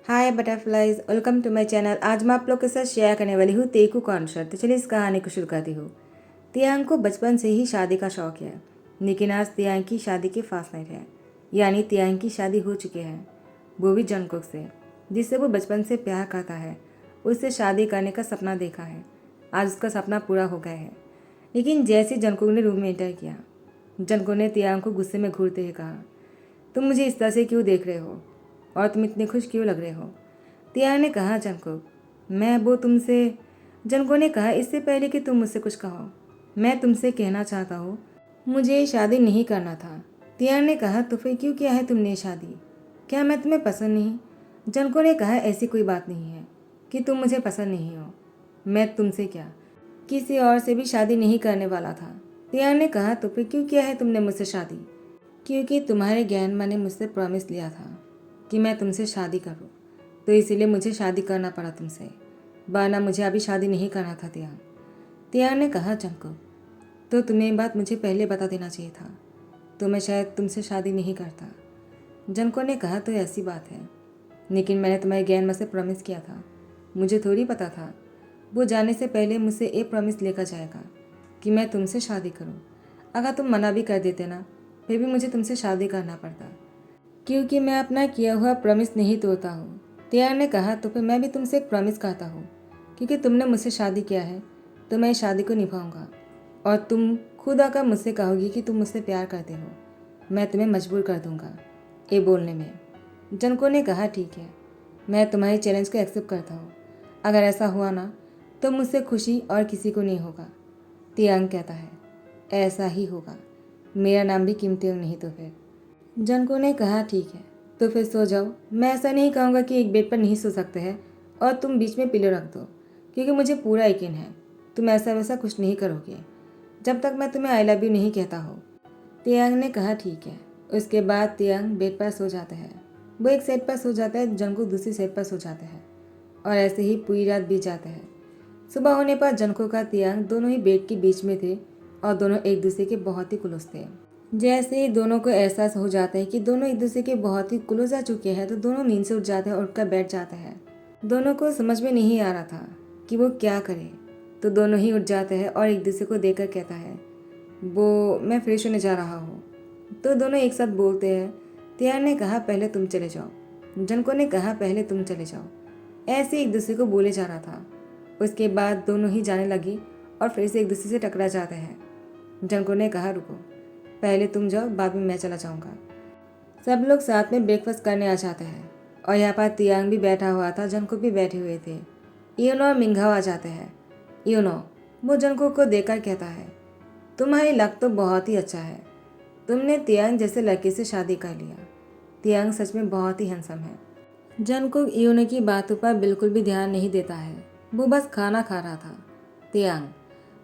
Hi butterflies, welcome to my channel. आज मैं आप लोग के साथ शेयर करने वाली हूँ तेकू कॉन्सर्ट। तो चलिए इस कहानी को शुरू करती हूँ। तियांग को बचपन से ही शादी का शौक है, लेकिन आज तियांग की शादी के फास्ट नाइट है। यानी तियांग की शादी हो चुकी है, वो भी जंगकुक से, जिससे वो बचपन से प्यार करता है। उससे शादी करने का सपना देखा है। आज उसका सपना पूरा हो गया है। लेकिन जैसे जंगकुक ने रूम में एंटर किया, जंगकुक ने तियांग को गुस्से में घूरते हुए कहा, तुम मुझे इस तरह से क्यों देख रहे हो और तुम इतने खुश क्यों लग रहे हो? तियांग ने कहा, जंगकुक, मैं वो तुमसे। जंगकुक ने कहा, इससे पहले कि तुम मुझसे कुछ कहो, मैं तुमसे कहना चाहता हूँ, मुझे शादी नहीं करना था। तियांग ने कहा, तो फिर क्यों किया है तुमने शादी? क्या मैं तुम्हें पसंद नहीं? जंगकुक ने कहा, ऐसी कोई बात नहीं है कि तुम मुझे पसंद नहीं हो। मैं तुमसे क्या, किसी और से भी शादी नहीं करने वाला था। तियांग ने कहा, तो फिर क्यों किया है तुमने मुझसे शादी? क्योंकि तुम्हारे ज्ञान माँ ने मुझसे प्रॉमिस लिया था कि मैं तुमसे शादी करूँ, तो इसीलिए मुझे शादी करना पड़ा तुमसे, वरना मुझे अभी शादी नहीं करना था। तियांग तियांग ने कहा, जंगकुक, तो तुम्हें ये बात मुझे पहले बता देना चाहिए था, तो मैं शायद तुमसे शादी नहीं करता। जंगकुक ने कहा, तो ऐसी बात है, लेकिन मैंने तुम्हारे ज्ञान माँ से प्रॉमिस किया था, मुझे थोड़ी पता था वो जाने से पहले मुझसे एक प्रॉमिस लेकर जाएगा कि मैं तुमसे शादी करूँ। अगर तुम मना भी कर देते ना, फिर भी मुझे तुमसे शादी करना पड़ता, क्योंकि मैं अपना किया हुआ प्रॉमिस नहीं तोड़ता हूँ। तियांग ने कहा, तो फिर मैं भी तुमसे एक प्रॉमिस करता हूँ, क्योंकि तुमने मुझसे शादी किया है तो मैं इस शादी को निभाऊंगा, और तुम खुद आकर मुझसे कहोगी कि तुम मुझसे प्यार करते हो, मैं तुम्हें मजबूर कर दूंगा ये बोलने में। जंको ने कहा, ठीक है, मैं तुम्हारे चैलेंज को एक्सेप्ट करता हूँ। अगर ऐसा हुआ ना, तो मुझसे खुशी और किसी को नहीं होगा। तियांग कहता है, ऐसा ही होगा, मेरा नाम भी किम तियांग नहीं तो फिर। जंको ने कहा, ठीक है, तो फिर सो जाओ। मैं ऐसा नहीं कहूँगा कि एक बेड पर नहीं सो सकते हैं और तुम बीच में पिलो रख दो, क्योंकि मुझे पूरा यकीन है तुम ऐसा वैसा कुछ नहीं करोगे जब तक मैं तुम्हें आई लव यू नहीं कहता हो। तियांग ने कहा, ठीक है। उसके बाद तियांग बेड पर सो जाते हैं। वो एक सेट पर सो जाता है, जंको दूसरी सेट पर सो जाते हैं, और ऐसे ही पूरी रात बीत जाते हैं। सुबह होने पर जंको का तियांग दोनों ही बेड के बीच में थे और दोनों एक दूसरे के बहुत ही क्लोज थे। जैसे ही दोनों को एहसास हो जाता है कि दोनों एक दूसरे के बहुत ही क्लोज आ चुके हैं, तो दोनों नींद से उठ जाते हैं और उठकर बैठ जाते हैं। दोनों को समझ में नहीं आ रहा था कि वो क्या करे, तो दोनों ही उठ जाते हैं और एक दूसरे को देखकर कहता है, वो मैं फ्रेश होने जा रहा हूँ। तो दोनों एक साथ बोलते हैं। तियांग ने कहा, पहले तुम चले जाओ। जंको ने कहा, पहले तुम चले जाओ। ऐसे एक दूसरे को बोले जा रहा था। उसके बाद दोनों ही जाने लगी और फिर से एक दूसरे से टकरा जाते हैं। जंको ने कहा, रुको, पहले तुम जाओ, बाद में मैं चला जाऊंगा। सब लोग साथ में ब्रेकफास्ट करने आ जाते हैं और यहाँ पर तियांग भी बैठा हुआ था, जंको भी बैठे हुए थे। यूनो और मिंघाओ आ जाते हैं। यूनो वो जंको को देखकर कहता है, तुम्हारी लक तो बहुत ही अच्छा है, तुमने तियांग जैसे लड़के से शादी कर लिया। तियांग सच में बहुत ही हैंडसम है। जंको यूनो की बातों पर बिल्कुल भी ध्यान नहीं देता है, वो बस खाना खा रहा था। तियांग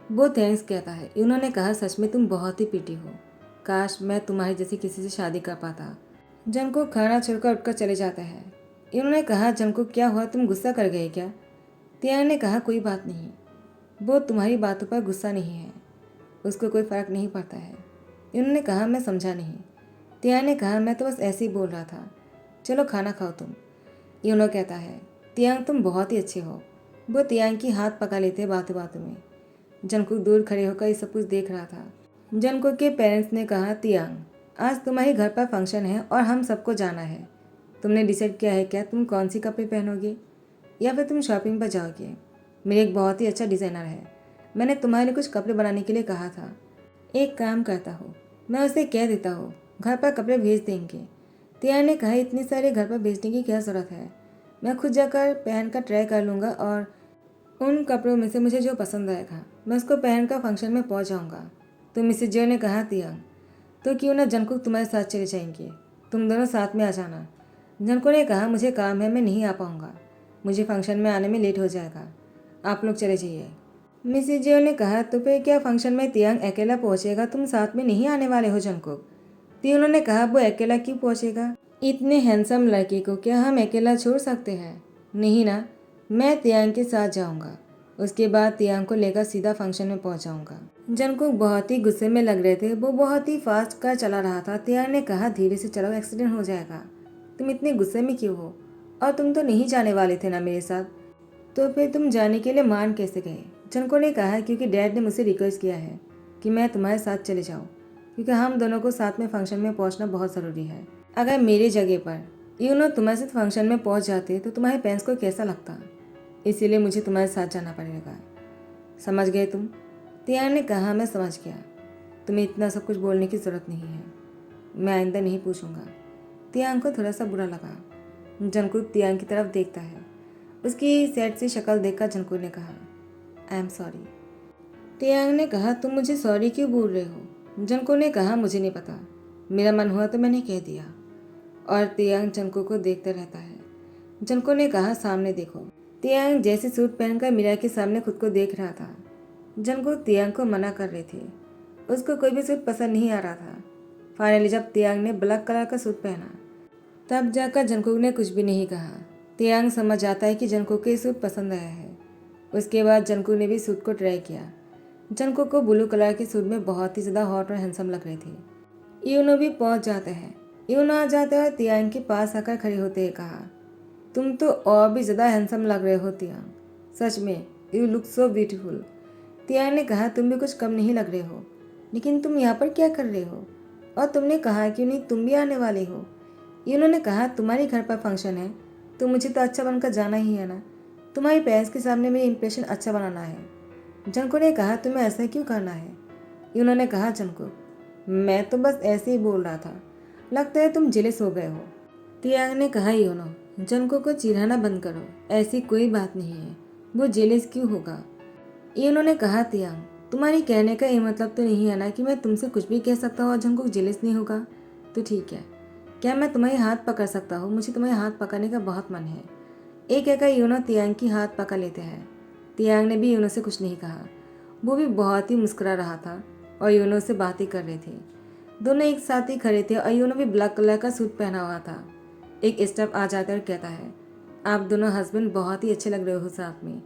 वो थैंक्स कहता है। उन्होंने कहा, सच में तुम बहुत ही प्रीटी हो, काश मैं तुम्हारी जैसी किसी से शादी कर पाता। जंको खाना छोड़कर उठकर चले जाता है। इन्होंने कहा, जंको क्या हुआ, तुम गुस्सा कर गए क्या? तियांग ने कहा, कोई बात नहीं, वो तुम्हारी बातों पर गुस्सा नहीं है, उसको कोई फ़र्क नहीं पड़ता है। इन्होंने कहा, मैं समझा नहीं। तियांग ने कहा, मैं तो बस ऐसे ही बोल रहा था, चलो खाना खाओ तुम। यूनो कहता है, तियांग तुम बहुत ही अच्छे हो। वो तियांग की हाथ पका लेते बातों बातों में। जंकुक दूर खड़े होकर ये सब कुछ देख रहा था। जंकुक के पेरेंट्स ने कहा, तियांग आज तुम्हारे घर पर फंक्शन है और हम सबको जाना है, तुमने डिसाइड किया है क्या तुम कौन सी कपड़े पहनोगे या फिर तुम शॉपिंग पर जाओगे? मेरे एक बहुत ही अच्छा डिज़ाइनर है, मैंने तुम्हारे लिए कुछ कपड़े बनाने के लिए कहा था। एक काम करता हूँ, मैं उसे कह देता हूँ घर पर कपड़े भेज देंगे। तियांग ने कहा, इतनी सारे घर पर भेजने की क्या ज़रूरत है, मैं खुद जाकर पहन कर ट्राई कर लूँगा और उन कपड़ों में से मुझे जो पसंद आएगा मैं उसको पहनकर फंक्शन में पहुंच जाऊंगा। तो मिसेज जियो ने कहा, तियांग तो क्यों ना जंकुक तुम्हारे साथ चले जाएंगे, तुम दोनों साथ में आ जाना। जंकुक ने कहा, मुझे काम है, मैं नहीं आ पाऊंगा, मुझे फंक्शन में आने में लेट हो जाएगा, आप लोग चले जाइए। मिसेज जियो ने कहा, तो फिर क्या फंक्शन में तियांग अकेला पहुंचेगा, तुम साथ में नहीं आने वाले हो जंकुक? तो उन्होंने कहा, वो अकेला क्यों पहुंचेगा, इतने हैंडसम लड़के को क्या हम अकेला छोड़ सकते हैं? नहीं ना, मैं तियांग के साथ जाऊंगा, उसके बाद तियांग को लेकर सीधा फंक्शन में पहुंच जाऊंगा। जंकुक बहुत ही गुस्से में लग रहे थे, वो बहुत ही फास्ट कार चला रहा था। तियांग ने कहा, धीरे से चलाओ, एक्सीडेंट हो जाएगा, तुम इतने गुस्से में क्यों हो? और तुम तो नहीं जाने वाले थे ना मेरे साथ, तो फिर तुम जाने के लिए मान कैसे गए? जनको ने कहा क्योंकि डैड ने मुझसे रिक्वेस्ट किया है कि मैं तुम्हारे साथ चले जाऊँ, क्योंकि हम दोनों को साथ में फंक्शन में पहुँचना बहुत ज़रूरी है। अगर मेरी जगह पर तुम्हारे साथ फंक्शन में पहुँच जाते तो तुम्हारे पेरेंट्स को कैसा लगता, इसीलिए मुझे तुम्हारे साथ जाना पड़ेगा। समझ गए तुम? तियांग ने कहा, मैं समझ गया, तुम्हें इतना सब कुछ बोलने की ज़रूरत नहीं है, मैं आइंदा नहीं पूछूंगा। तियांग को थोड़ा सा बुरा लगा। जंकुक तियांग की तरफ देखता है। उसकी सैड सी शक्ल देखकर जंकुक ने कहा, आई एम सॉरी। तियांग ने कहा, तुम मुझे सॉरी क्यों बोल रहे हो? जंकुक ने कहा, मुझे नहीं पता, मेरा मन हुआ तो मैंने कह दिया। और तियांग जंकुक को देखता रहता है। जंकुक ने कहा, सामने देखो। तियांग जैसे सूट पहनकर मिरर के सामने खुद को देख रहा था। जंकुक तियांग को मना कर रहे थे, उसको कोई भी सूट पसंद नहीं आ रहा था। फाइनली जब तियांग ने ब्लैक कलर का सूट पहना तब जाकर जंकुक ने कुछ भी नहीं कहा। तियांग समझ जाता है कि जंकुक को ये सूट पसंद आया है। उसके बाद जंकुक ने भी सूट को ट्राई किया। जंकुक को ब्लू कलर के सूट में बहुत ही ज़्यादा हॉट और हैंडसम लग रहे थे। यूनो भी पहुंच जाते हैं। यूनो आ जाते हैं और तियांग के पास आकर खड़े होते हैं कहा, तुम तो और भी ज़्यादा हैंडसम लग रहे हो तियांग, सच में यू लुक सो ब्यूटीफुल। तियांग ने कहा, तुम भी कुछ कम नहीं लग रहे हो, लेकिन तुम यहाँ पर क्या कर रहे हो? और तुमने कहा क्यों नहीं तुम भी आने वाले हो? इन्होंने कहा, तुम्हारे घर पर फंक्शन है तो मुझे तो अच्छा बनकर जाना ही है ना, तुम्हारी पेरेंट्स के सामने मेरी इंप्रेशन अच्छा बनाना है। जंको ने कहा, तुम्हें ऐसा क्यों करना है? इन्होंने कहा, जंको मैं तो बस ऐसे ही बोल रहा था, लगता है तुम जेलस हो गए हो। तियांग ने कहा, यूनो जंको को चिढ़ाना बंद करो, ऐसी कोई बात नहीं है, वो जेलस क्यों होगा? इन्होंने कहा, तियांग तुम्हारी कहने का ये मतलब तो नहीं है ना कि मैं तुमसे कुछ भी कह सकता हूँ और जंको जेलस नहीं होगा? तो ठीक है, क्या मैं तुम्हारे हाथ पकड़ सकता हूँ? मुझे तुम्हारे हाथ पकड़ने का बहुत मन है। एक कहकर यूनो तियांग की हाथ पकड़ लेते हैं। तियांग ने भी यूनो से कुछ नहीं कहा, वो भी बहुत ही मुस्कुरा रहा था और यूनो से बातें कर रहे थे। दोनों एक साथ ही खड़े थे और यूनो भी ब्लैक कलर का सूट पहना हुआ था। एक स्टाफ आ जाता और कहता है, आप दोनों हस्बैंड बहुत ही अच्छे लग रहे हो साथ में,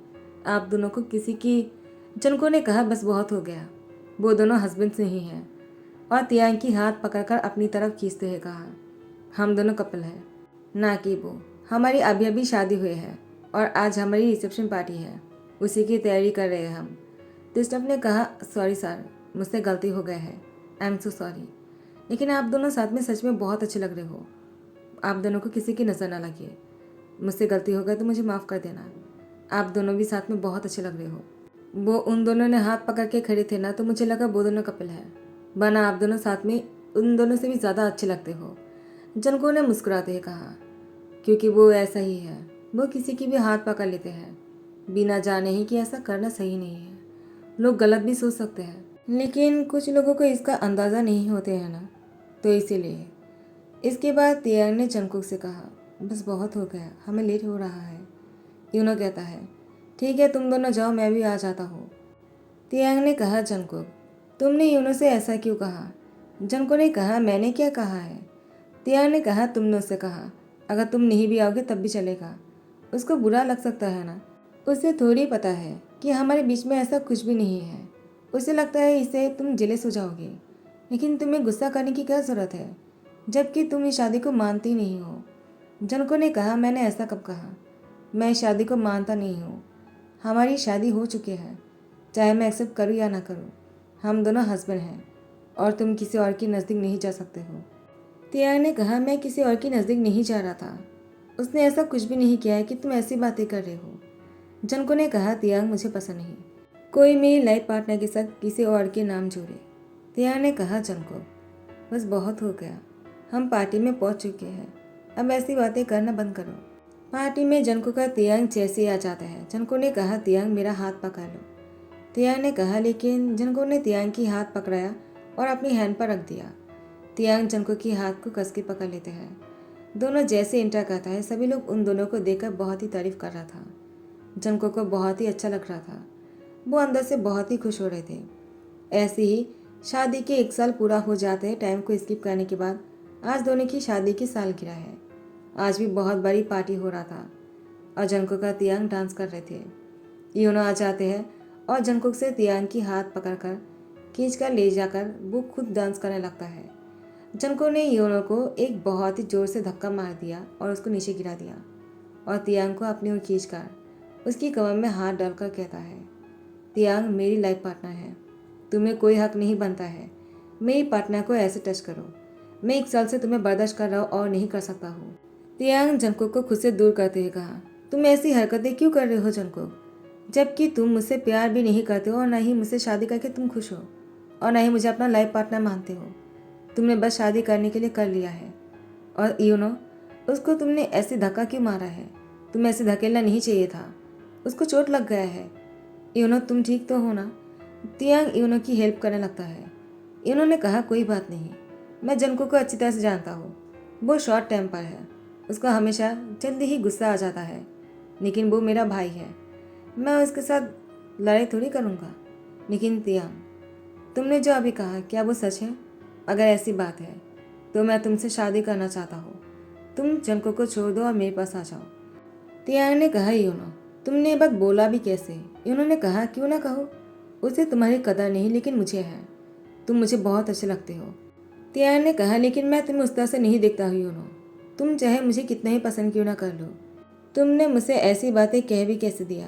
आप दोनों को किसी की। जनको ने कहा, बस बहुत हो गया, वो दोनों हस्बैंड्स नहीं हैं। और तियांग की हाथ पकड़कर अपनी तरफ खींचते हुए कहा, हम दोनों कपल हैं, ना कि वो। हमारी अभी अभी शादी हुई है और आज हमारी रिसेप्शन पार्टी है, उसी की तैयारी कर रहे हैं हम। स्टाफ ने कहा, सॉरी सर, मुझसे गलती हो गया है, आई एम सो सॉरी, लेकिन आप दोनों साथ में सच में बहुत अच्छे लग रहे हो, आप दोनों को किसी की नज़र ना लगे, मुझसे गलती हो गई तो मुझे माफ़ कर देना, आप दोनों भी साथ में बहुत अच्छे लग रहे हो। वो उन दोनों ने हाथ पकड़ के खड़े थे ना, तो मुझे लगा वो दोनों कपल है, वरना आप दोनों साथ में उन दोनों से भी ज़्यादा अच्छे लगते हो। जनको ने मुस्कुराते हुए कहा, क्योंकि वो ऐसा ही है, वो किसी की भी हाथ पकड़ लेते हैं बिना जाने ही कि ऐसा करना सही नहीं है। लोग गलत भी सोच सकते हैं, लेकिन कुछ लोगों को इसका अंदाज़ा नहीं होते हैं ना, तो इसीलिए। इसके बाद तियांग ने जंकुक से कहा, बस बहुत हो गया, हमें लेट हो रहा है। यूनो कहता है, ठीक है तुम दोनों जाओ, मैं भी आ जाता हूँ। तियांग ने कहा, जंकुक तुमने यूनो से ऐसा क्यों कहा? जंको ने कहा, मैंने क्या कहा है? तियांग ने कहा, तुमने उससे कहा अगर तुम नहीं भी आओगे तब भी चलेगा, उसको बुरा लग सकता है ना, उसे थोड़ी पता है कि हमारे बीच में ऐसा कुछ भी नहीं है, उसे लगता है इससे तुम जेलस हो जाओगे, लेकिन तुम्हें गुस्सा करने की क्या ज़रूरत है जबकि तुम इस शादी को मानती नहीं हो। जनको ने कहा, मैंने ऐसा कब कहा? मैं इस शादी को मानता नहीं हूँ, हमारी शादी हो चुकी है, चाहे मैं एक्सेप्ट करूँ या ना करूँ, हम दोनों हस्बैंड हैं और तुम किसी और के नज़दीक नहीं जा सकते हो। तियांग ने कहा, मैं किसी और के नज़दीक नहीं जा रहा था, उसने ऐसा कुछ भी नहीं किया है कि तुम ऐसी बातें कर रहे हो। जनको ने कहा, तियांग मुझे पसंद नहीं, कोई मेरी लाइफ पार्टनर के साथ किसी और के नाम जोड़े। तियांग ने कहा, जनको बस बहुत हो गया, हम पार्टी में पहुंच चुके हैं, अब ऐसी बातें करना बंद करो। पार्टी में जनको का तियांग जैसे ही आ जाता है। जनको ने कहा, तियांग मेरा हाथ पकड़ लो। तियांग ने कहा, लेकिन जनको ने तियांग की हाथ पकड़ाया और अपनी हैंड पर रख दिया। तियांग जनको की हाथ को कस के पकड़ लेते हैं। दोनों जैसे इंटर करता है, सभी लोग उन दोनों को देखकर बहुत ही तारीफ कर रहा था। जनको को बहुत ही अच्छा लग रहा था, वो अंदर से बहुत ही खुश हो रहे थे। ऐसे ही शादी के 1 साल पूरा हो जाते हैं। टाइम को स्किप करने के बाद आज दोनों की शादी की सालगिरह है। आज भी बहुत बड़ी पार्टी हो रहा था और जंकुक का तियांग डांस कर रहे थे। यूनो आ जाते हैं और जंकुक से तियांग की हाथ पकड़कर खींच कर ले जाकर वो खुद डांस करने लगता है। जंकुक ने यूनो को एक बहुत ही जोर से धक्का मार दिया और उसको नीचे गिरा दिया। और तियांग को अपनी ओर खींचकर उसकी कमर में हाथ डालकर कहता है, तियांग मेरी लाइफ पार्टनर है, तुम्हें कोई हक नहीं बनता है मेरी पार्टनर को ऐसे टच करो। मैं 1 साल से तुम्हें बर्दाश्त कर रहा हूँ और नहीं कर सकता हूँ। तियांग जंगकुक को खुद से दूर करते हुए कहा, तुम ऐसी हरकतें क्यों कर रहे हो जंगकुक, जबकि तुम मुझसे प्यार भी नहीं करते हो और ना ही मुझसे शादी करके तुम खुश हो और ना ही मुझे अपना लाइफ पार्टनर मानते हो। तुमने बस शादी करने के लिए कर लिया है और उसको तुमने ऐसे धक्का क्यों मारा है, तुम्हें ऐसे धकेलना नहीं चाहिए था, उसको चोट लग गया है। तुम ठीक तो हो ना। तियांग की हेल्प करने लगता है। ने कहा, कोई बात नहीं, मैं जंगकुक को अच्छी तरह से जानता हूँ, वो शॉर्ट टेम्पर है, उसका हमेशा जल्दी ही गुस्सा आ जाता है, लेकिन वो मेरा भाई है, मैं उसके साथ लड़ाई थोड़ी करूँगा। लेकिन तियांग, तुमने जो अभी कहा क्या वो सच है? अगर ऐसी बात है तो मैं तुमसे शादी करना चाहता हूँ, तुम जंगकुक को छोड़ दो और मेरे पास आ जाओ। तियांग ने कहा, तुमने ये बात बोला भी कैसे? ने कहा, क्यों ना कहो, उसे तुम्हारी कदर नहीं लेकिन मुझे है, तुम मुझे बहुत अच्छे लगते हो। तियांग ने कहा, लेकिन मैं तुम्हें उस तरह से नहीं देखता हूँ। तुम चाहे मुझे कितना ही पसंद क्यों ना कर लो, तुमने मुझसे ऐसी बातें कह भी कैसे दिया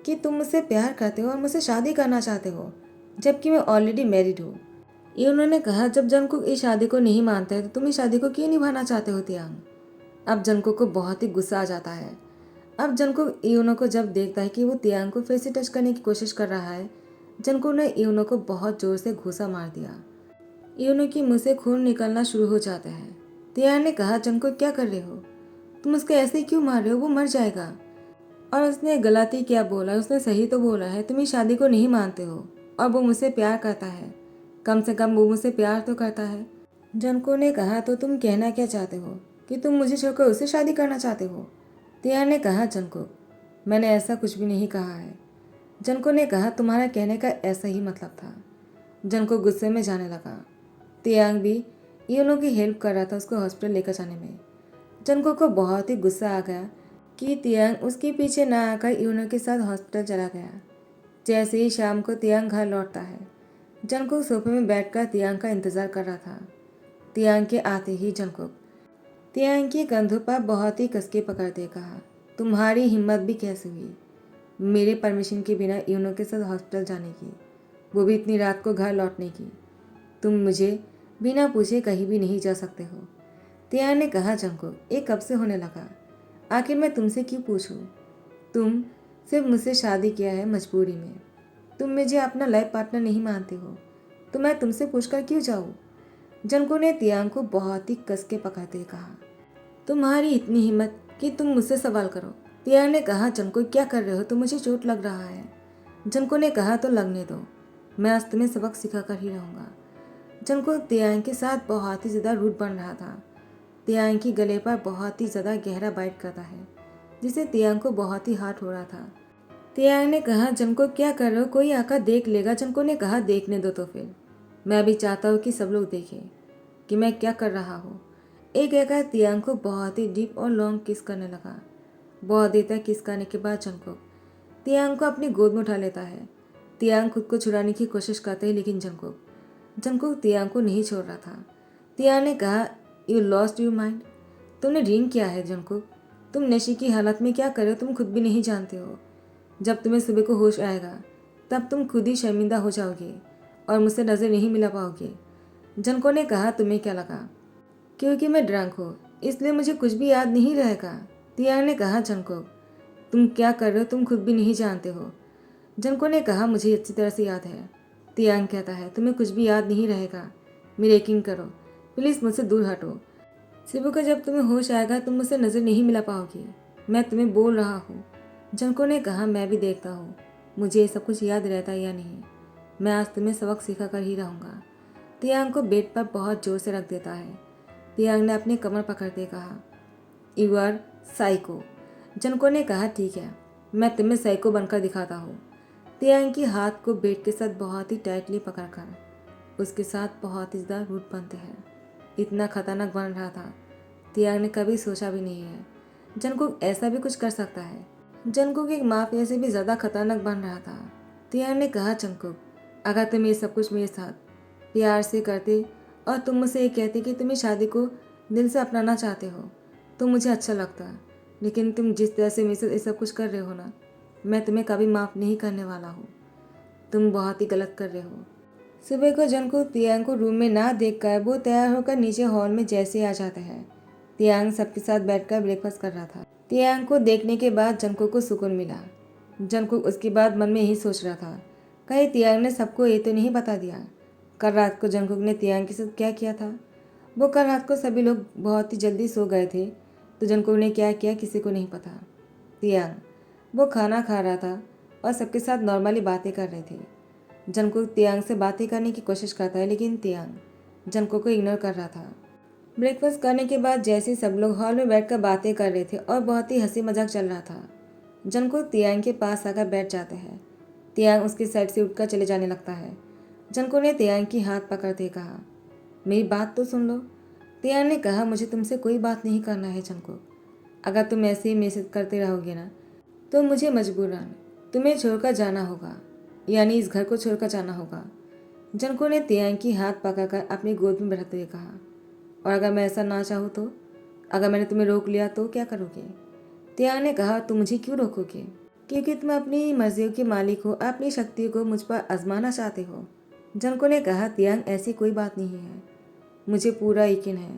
कि तुम मुझसे प्यार करते हो और मुझसे शादी करना चाहते हो, जबकि मैं ऑलरेडी मैरिड हूँ। उन्होंने कहा, जब जंगकुक इस शादी को नहीं मानता है तो तुम इस शादी को क्यों निभाना चाहते हो तियांग? अब जंगकुक को बहुत ही गुस्सा आ जाता है। अब जंगकुक को जब देखता है कि वो तियांग को फिर से टच करने की कोशिश कर रहा है, जंगकुक ने को बहुत जोर से घूसा मार दिया। की मुंह से खून निकलना शुरू हो जाता है। तियांग ने कहा, जंगकुक क्या कर रहे हो, तुम उसको ऐसे ही क्यों मार रहे हो, वो मर जाएगा। और उसने गलती क्या बोला, उसने सही तो बोला है, तुम इस शादी को नहीं मानते हो और वो मुझसे प्यार करता है, कम से कम वो मुझसे प्यार तो करता है। जंको ने कहा, तो तुम कहना क्या चाहते हो कि तुम मुझे छोड़कर उससे शादी करना चाहते हो? तियांग ने कहा, जंको, मैंने ऐसा कुछ भी नहीं कहा है। जंको ने कहा, तुम्हारा कहने का ऐसा ही मतलब था। जंको गुस्से में जाने लगा। तियांग भी की हेल्प कर रहा था उसको हॉस्पिटल लेकर जाने में। जंको को बहुत ही गुस्सा आ गया कि तियांग उसके पीछे ना आकर के साथ हॉस्पिटल चला गया। जैसे ही शाम को तियांग घर लौटता है, जंकुक सोफे में बैठकर तियांग का इंतजार कर रहा था। तियांग के आते ही जंकुक तियांग के कंधों पर बहुत ही कसके पकड़ते कहा, तुम्हारी हिम्मत भी कैसे हुई मेरे परमिशन के बिना के साथ हॉस्पिटल जाने की, वो भी इतनी रात को घर लौटने की? तुम मुझे बिना पूछे कहीं भी नहीं जा सकते हो। तियांग ने कहा, जंकुक, ये कब से होने लगा, आखिर मैं तुमसे क्यों पूछूं? तुम सिर्फ मुझसे शादी किया है मजबूरी में, तुम मुझे अपना लाइफ पार्टनर नहीं मानते हो, तो मैं तुमसे पूछकर क्यों जाऊँ? जंको ने तियांग को बहुत ही कस के पकड़ते कहा, तुम्हारी इतनी हिम्मत कि तुम मुझसे सवाल करो। तियांग ने कहा, जंको क्या कर रहे हो, तो मुझे चोट लग रहा है। जंको ने कहा, तो लगने दो, मैं आज तुम्हें सबक सिखा कर ही रहूँगा। जंको तियांग के साथ बहुत ही ज़्यादा रूड बन रहा था। तियांग की गले पर बहुत ही ज़्यादा गहरा बाइट करता है, जिसे तियांग को बहुत ही हार्ट हो रहा था। तियांग ने कहा, जंको क्या कर रहे हो, कोई आकर देख लेगा। जंको ने कहा, देखने दो तो फिर, मैं भी चाहता हूँ कि सब लोग देखें कि मैं क्या कर रहा हूँ। एक कहकर तियांग को बहुत ही डीप और लॉन्ग किस करने लगा। बहुत देर तक किस करने के बाद जंको तियांग को अपनी गोद में उठा लेता है। तियांग खुद को छुड़ाने की कोशिश करते हैं, लेकिन जंको तियांग को नहीं छोड़ रहा था। तियांग ने कहा, यू लॉस्ट योर माइंड, तुमने ड्रिंक किया है जंको, तुम नशे की हालत में क्या कर रहे हो तुम खुद भी नहीं जानते हो। जब तुम्हें सुबह को होश आएगा तब तुम खुद ही शर्मिंदा हो जाओगे और मुझसे नज़र नहीं मिला पाओगे। जंको ने कहा, तुम्हें क्या लगा क्योंकि मैं ड्रंक हूँ इसलिए मुझे कुछ भी याद नहीं रहेगा? तियांग ने कहा, जंको तुम क्या कर रहे हो तुम खुद भी नहीं जानते हो। जंको ने कहा, मुझे अच्छी तरह से याद है। तियांग कहता है, तुम्हें कुछ भी याद नहीं रहेगा, मेरी यकीन करो, प्लीज़ मुझसे दूर हटो। सुबह को जब तुम्हें होश आएगा तुम मुझसे नज़र नहीं मिला पाओगे, मैं तुम्हें बोल रहा हूँ। जंको ने कहा, मैं भी देखता हूँ मुझे ये सब कुछ याद रहता है या नहीं, मैं आज तुम्हें सबक सिखा कर ही रहूँगा। तियांग को बेड पर बहुत जोर से रख देता है। तियांग ने अपनी कमर पकड़ते कहा, यू आर साइको। जंको ने कहा, ठीक है, मैं तुम्हें साइको बनकर दिखाता हूँ। तियांग के हाथ को बेड के साथ बहुत ही टाइटली पकड़कर उसके साथ बहुत ही ज़्यादा रूट बनते हैं। इतना खतरनाक बन रहा था, तियांग ने कभी सोचा भी नहीं है जंकुक ऐसा भी कुछ कर सकता है। जंकुक एक माफिया से भी ज़्यादा खतरनाक बन रहा था। तियांग ने कहा, जंकुक अगर तुम ये सब कुछ मेरे साथ प्यार से करते और तुम मुझसे ये कहते कि तुम इस शादी को दिल से अपनाना चाहते हो तो मुझे अच्छा लगता, लेकिन तुम जिस तरह से मेरे साथ ये सब कुछ कर रहे हो ना, मैं तुम्हें कभी माफ़ नहीं करने वाला हूँ। तुम बहुत ही गलत कर रहे हो। सुबह को जंगकुक तियांग को रूम में ना देखकर वो तैयार होकर नीचे हॉल में जैसे आ जाता है। तियांग सबके साथ बैठकर ब्रेकफास्ट कर रहा था। तियांग को देखने के बाद जंगकुक को सुकून मिला। जंगकुक उसके बाद मन में यही सोच रहा था, कहीं तियांग ने सबको ये तो नहीं बता दिया कल रात को जंगकुक ने तियांग के साथ क्या किया था। वो कल रात को सभी लोग बहुत ही जल्दी सो गए थे, तो जंगकुक ने क्या किया किसी को नहीं पता। तियांग वो खाना खा रहा था और सबके साथ नॉर्मली बातें कर रहे थे। जंगकुक तियांग से बातें करने की कोशिश करता है, लेकिन तियांग जंगकुक को इग्नोर कर रहा था। ब्रेकफास्ट करने के बाद जैसे सब लोग हॉल में बैठकर बातें कर रहे थे और बहुत ही हंसी मजाक चल रहा था, जंगकुक तियांग के पास आकर बैठ जाता है। तियांग उसकी साइड से उठकर चले जाने लगता है। जंगकुक ने तियांग की हाथ पकड़ते कहा, मेरी बात तो सुन लो। तियांग ने कहा, मुझे तुमसे कोई बात नहीं करना है जंगकुक। अगर तुम ऐसे ही मैसेज करते रहोगे ना, तो मुझे मजबूरन तुम्हें छोड़कर जाना होगा, यानी इस घर को छोड़कर जाना होगा। जंगकुक ने तियांग की हाथ पकड़कर अपनी गोद में बैठाते हुए कहा, और अगर मैं ऐसा ना चाहूँ तो? अगर मैंने तुम्हें रोक लिया तो क्या करोगे? तियांग ने कहा, तुम मुझे क्यों रोकोगे? क्योंकि तुम अपनी मर्जियों के मालिक हो, अपनी शक्तियों को मुझ पर आजमाना चाहते हो। जंगकुक ने कहा, तियांग ऐसी कोई बात नहीं है, मुझे पूरा यकीन है।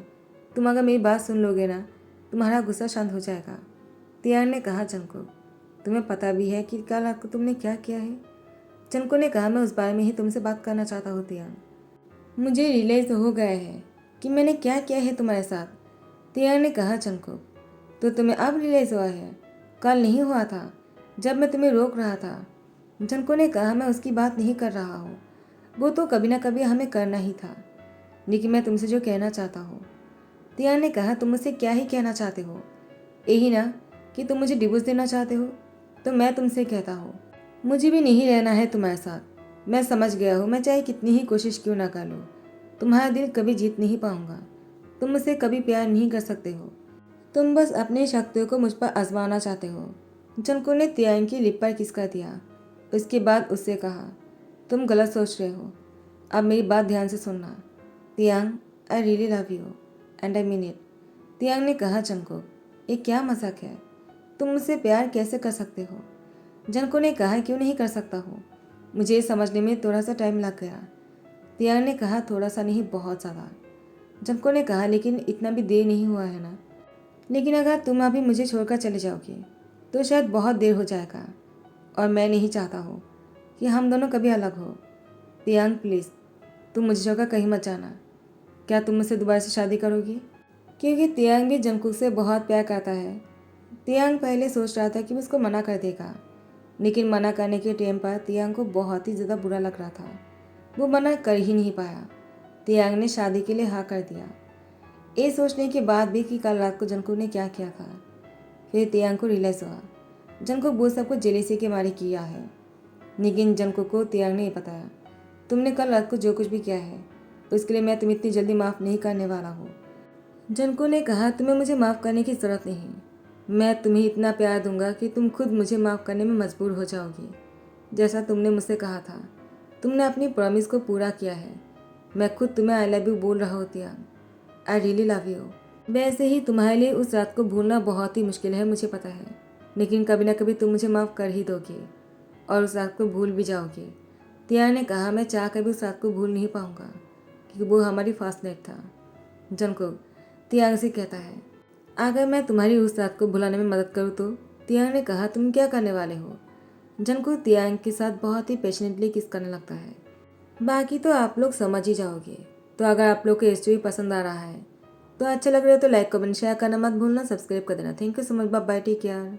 तुम अगर मेरी बात सुन लोगे ना, तुम्हारा गुस्सा शांत हो जाएगा। तियांग ने कहा, जंगकुक तुम्हें पता भी है कि कल रात को तुमने क्या किया है? जंगकुक ने कहा, मैं उस बारे में ही तुमसे बात करना चाहता हूँ तियांग। मुझे रियलाइज हो गया है कि मैंने क्या किया है तुम्हारे साथ। तियांग ने कहा, जंगकुक तो तुम्हें अब रियलाइज हुआ है, कल नहीं हुआ था जब मैं तुम्हें रोक रहा था। जंगकुक ने कहा, मैं उसकी बात नहीं कर रहा हूँ, वो तो कभी ना कभी हमें करना ही था, लेकिन मैं तुमसे जो कहना चाहता हूँ। तियांग ने कहा, तुम मुझसे क्या ही कहना चाहते हो? यही ना कि तुम मुझे डिवोर्स देना चाहते हो? तो मैं तुमसे कहता हूँ, मुझे भी नहीं रहना है तुम्हारे साथ। मैं समझ गया हूँ, मैं चाहे कितनी ही कोशिश क्यों ना कर लूँ, तुम्हारा दिल कभी जीत नहीं पाऊंगा। तुम मुझसे कभी प्यार नहीं कर सकते हो, तुम बस अपनी शक्तियों को मुझ पर आजमाना चाहते हो। जंगकुक ने तियांग की लिप पर किस कर दिया। उसके बाद उससे कहा, तुम गलत सोच रहे हो, अब मेरी बात ध्यान से सुनना। Taehyung, I really love you and I mean it. Taehyung ने कहा, जंगकुक ये क्या मजाक है, तुम मुझसे प्यार कैसे कर सकते हो? जंगकुक ने कहा, क्यों नहीं कर सकता हूँ, मुझे ये समझने में थोड़ा सा टाइम लग गया। तियांग ने कहा, थोड़ा सा नहीं बहुत ज़्यादा। जंगकुक ने कहा, लेकिन इतना भी देर नहीं हुआ है ना? लेकिन अगर तुम अभी मुझे छोड़कर चले जाओगे तो शायद बहुत देर हो जाएगा, और मैं नहीं चाहता हूँ कि हम दोनों कभी अलग हो। तियांग प्लीज़, तुम मुझे छोड़कर कहीं मत जाना। क्या तुम मुझसे दोबारा से शादी करोगी? क्योंकि तियांग भी जंगकुक से बहुत प्यार करता है। तियांग पहले सोच रहा था कि वो उसको मना कर देगा, लेकिन मना करने के टाइम पर तियांग को बहुत ही ज़्यादा बुरा लग रहा था। वो मना कर ही नहीं पाया। तियांग ने शादी के लिए हाँ कर दिया, ये सोचने के बाद भी कि कल रात को जंगकुक ने क्या किया था। फिर तियांग को रियलाइज हुआ, जंगकुक वो सब कुछ जेलेसी के मारे किया है। लेकिन जंगकुक को तियांग ने बताया, तुमने कल रात को जो कुछ भी किया है उसके लिए मैं तुम्हें इतनी जल्दी माफ़ नहीं करने वाला हूँ। जंगकुक ने कहा, तुम्हें मुझे माफ़ करने की ज़रूरत नहीं, मैं तुम्हें इतना प्यार दूंगा कि तुम खुद मुझे माफ़ करने में मजबूर हो जाओगी। जैसा तुमने मुझसे कहा था, तुमने अपनी प्रॉमिस को पूरा किया है। मैं खुद तुम्हें आई लव यू बोल रहा हूँ तियांग, आई रियली लव यू। वैसे ही तुम्हारे लिए उस रात को भूलना बहुत ही मुश्किल है, मुझे पता है, लेकिन कभी ना कभी तुम मुझे माफ़ कर ही दोगे और उस रात को भूल भी जाओगे। तियांग ने कहा, मैं चाह कर भी उस रात को भूल नहीं पाऊंगा, क्योंकि वो हमारी फर्स्ट नाइट था। जंगकुक तियांग से कहता है, अगर मैं तुम्हारी उस रात को भुलाने में मदद करूँ तो? तियांग ने कहा, तुम क्या करने वाले हो? जंगकुक तियांग के साथ बहुत ही पैशनेटली किस करने लगता है। बाकी तो आप लोग समझ ही जाओगे। तो अगर आप लोग को ये स्टोरी पसंद आ रहा है तो अच्छा लग रहा है तो लाइक कमेंट शेयर करना मत भूलना, सब्सक्राइब कर देना। Thank you so much, bye bye, take care.